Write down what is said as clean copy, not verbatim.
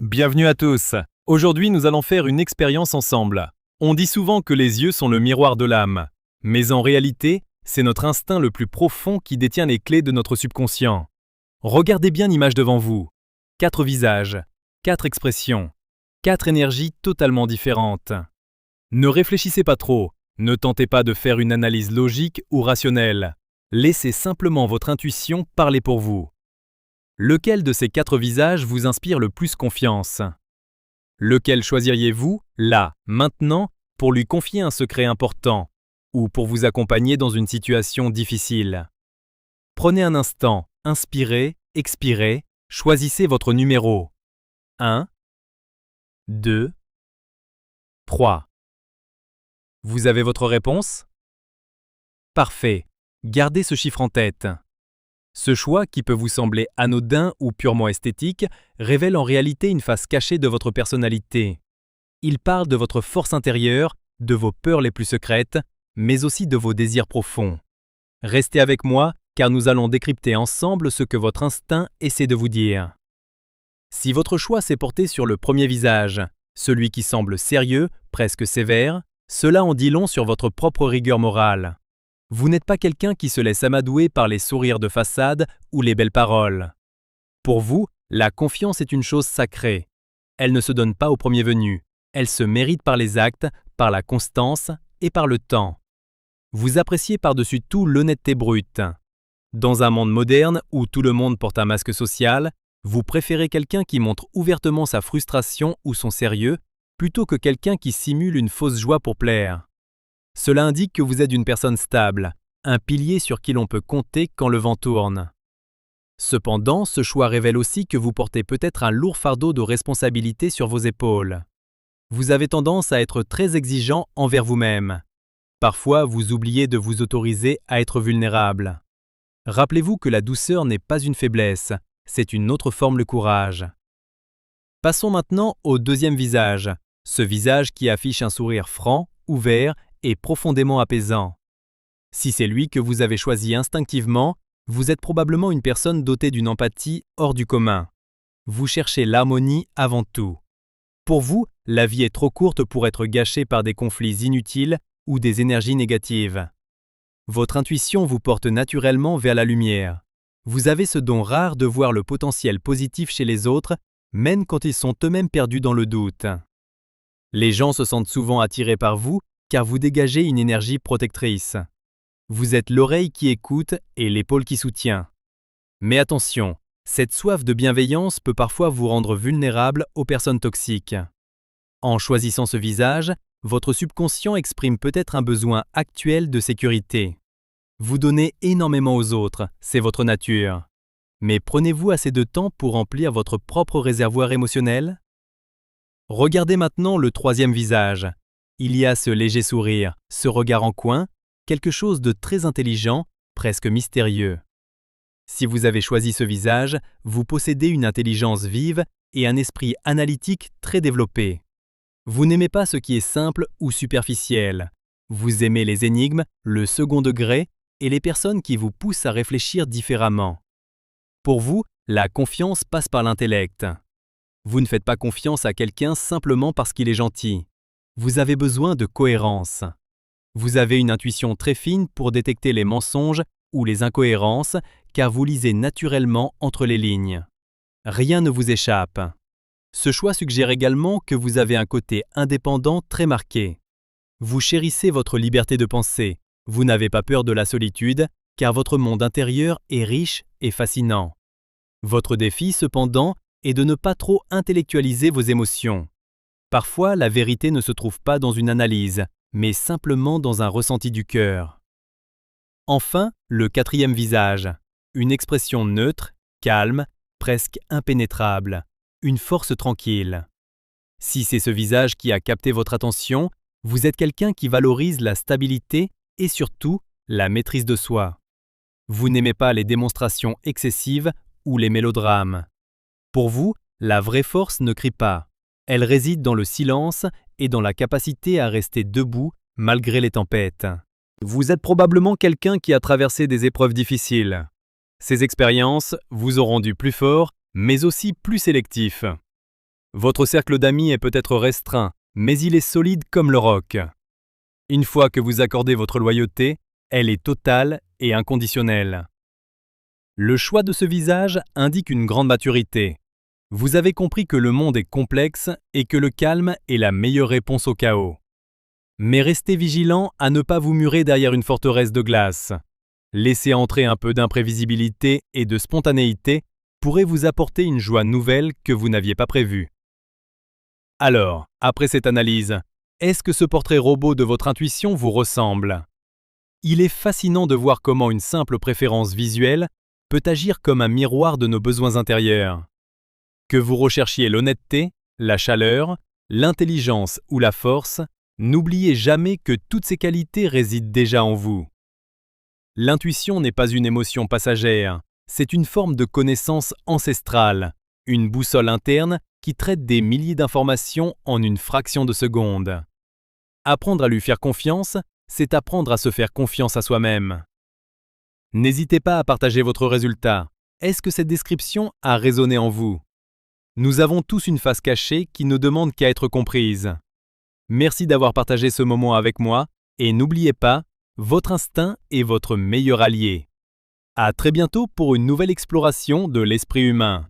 Bienvenue à tous. Aujourd'hui, nous allons faire une expérience ensemble. On dit souvent que les yeux sont le miroir de l'âme. Mais en réalité, c'est notre instinct le plus profond qui détient les clés de notre subconscient. Regardez bien l'image devant vous. 4 visages, 4 expressions, 4 énergies totalement différentes. Ne réfléchissez pas trop, ne tentez pas de faire une analyse logique ou rationnelle. Laissez simplement votre intuition parler pour vous. Lequel de ces 4 visages vous inspire le plus confiance? Lequel choisiriez-vous, là, maintenant, pour lui confier un secret important ou pour vous accompagner dans une situation difficile? Prenez un instant, inspirez, expirez, choisissez votre numéro. 1, 2, 3. Vous avez votre réponse? Parfait. Gardez ce chiffre en tête. Ce choix, qui peut vous sembler anodin ou purement esthétique, révèle en réalité une face cachée de votre personnalité. Il parle de votre force intérieure, de vos peurs les plus secrètes, mais aussi de vos désirs profonds. Restez avec moi, car nous allons décrypter ensemble ce que votre instinct essaie de vous dire. Si votre choix s'est porté sur le premier visage, celui qui semble sérieux, presque sévère, cela en dit long sur votre propre rigueur morale. Vous n'êtes pas quelqu'un qui se laisse amadouer par les sourires de façade ou les belles paroles. Pour vous, la confiance est une chose sacrée. Elle ne se donne pas au premier venu. Elle se mérite par les actes, par la constance et par le temps. Vous appréciez par-dessus tout l'honnêteté brute. Dans un monde moderne où tout le monde porte un masque social, vous préférez quelqu'un qui montre ouvertement sa frustration ou son sérieux plutôt que quelqu'un qui simule une fausse joie pour plaire. Cela indique que vous êtes une personne stable, un pilier sur qui l'on peut compter quand le vent tourne. Cependant, ce choix révèle aussi que vous portez peut-être un lourd fardeau de responsabilité sur vos épaules. Vous avez tendance à être très exigeant envers vous-même. Parfois, vous oubliez de vous autoriser à être vulnérable. Rappelez-vous que la douceur n'est pas une faiblesse, c'est une autre forme de courage. Passons maintenant au deuxième visage, ce visage qui affiche un sourire franc, ouvert et profondément apaisant. Si c'est lui que vous avez choisi instinctivement, vous êtes probablement une personne dotée d'une empathie hors du commun. Vous cherchez l'harmonie avant tout. Pour vous, la vie est trop courte pour être gâchée par des conflits inutiles ou des énergies négatives. Votre intuition vous porte naturellement vers la lumière. Vous avez ce don rare de voir le potentiel positif chez les autres, même quand ils sont eux-mêmes perdus dans le doute. Les gens se sentent souvent attirés par vous car vous dégagez une énergie protectrice. Vous êtes l'oreille qui écoute et l'épaule qui soutient. Mais attention, cette soif de bienveillance peut parfois vous rendre vulnérable aux personnes toxiques. En choisissant ce visage, votre subconscient exprime peut-être un besoin actuel de sécurité. Vous donnez énormément aux autres, c'est votre nature. Mais prenez-vous assez de temps pour remplir votre propre réservoir émotionnel? Regardez maintenant le troisième visage. Il y a ce léger sourire, ce regard en coin, quelque chose de très intelligent, presque mystérieux. Si vous avez choisi ce visage, vous possédez une intelligence vive et un esprit analytique très développé. Vous n'aimez pas ce qui est simple ou superficiel. Vous aimez les énigmes, le second degré et les personnes qui vous poussent à réfléchir différemment. Pour vous, la confiance passe par l'intellect. Vous ne faites pas confiance à quelqu'un simplement parce qu'il est gentil. Vous avez besoin de cohérence. Vous avez une intuition très fine pour détecter les mensonges ou les incohérences, car vous lisez naturellement entre les lignes. Rien ne vous échappe. Ce choix suggère également que vous avez un côté indépendant très marqué. Vous chérissez votre liberté de penser. Vous n'avez pas peur de la solitude, car votre monde intérieur est riche et fascinant. Votre défi, cependant, est de ne pas trop intellectualiser vos émotions. Parfois, la vérité ne se trouve pas dans une analyse, mais simplement dans un ressenti du cœur. Enfin, le quatrième visage. Une expression neutre, calme, presque impénétrable. Une force tranquille. Si c'est ce visage qui a capté votre attention, vous êtes quelqu'un qui valorise la stabilité et surtout la maîtrise de soi. Vous n'aimez pas les démonstrations excessives ou les mélodrames. Pour vous, la vraie force ne crie pas. Elle réside dans le silence et dans la capacité à rester debout malgré les tempêtes. Vous êtes probablement quelqu'un qui a traversé des épreuves difficiles. Ces expériences vous ont rendu plus fort, mais aussi plus sélectif. Votre cercle d'amis est peut-être restreint, mais il est solide comme le roc. Une fois que vous accordez votre loyauté, elle est totale et inconditionnelle. Le choix de ce visage indique une grande maturité. Vous avez compris que le monde est complexe et que le calme est la meilleure réponse au chaos. Mais restez vigilant à ne pas vous murer derrière une forteresse de glace. Laisser entrer un peu d'imprévisibilité et de spontanéité pourrait vous apporter une joie nouvelle que vous n'aviez pas prévue. Alors, après cette analyse, est-ce que ce portrait robot de votre intuition vous ressemble? Il est fascinant de voir comment une simple préférence visuelle peut agir comme un miroir de nos besoins intérieurs. Que vous recherchiez l'honnêteté, la chaleur, l'intelligence ou la force, n'oubliez jamais que toutes ces qualités résident déjà en vous. L'intuition n'est pas une émotion passagère, c'est une forme de connaissance ancestrale, une boussole interne qui traite des milliers d'informations en une fraction de seconde. Apprendre à lui faire confiance, c'est apprendre à se faire confiance à soi-même. N'hésitez pas à partager votre résultat. Est-ce que cette description a résonné en vous? Nous avons tous une face cachée qui ne demande qu'à être comprise. Merci d'avoir partagé ce moment avec moi et n'oubliez pas, votre instinct est votre meilleur allié. À très bientôt pour une nouvelle exploration de l'esprit humain.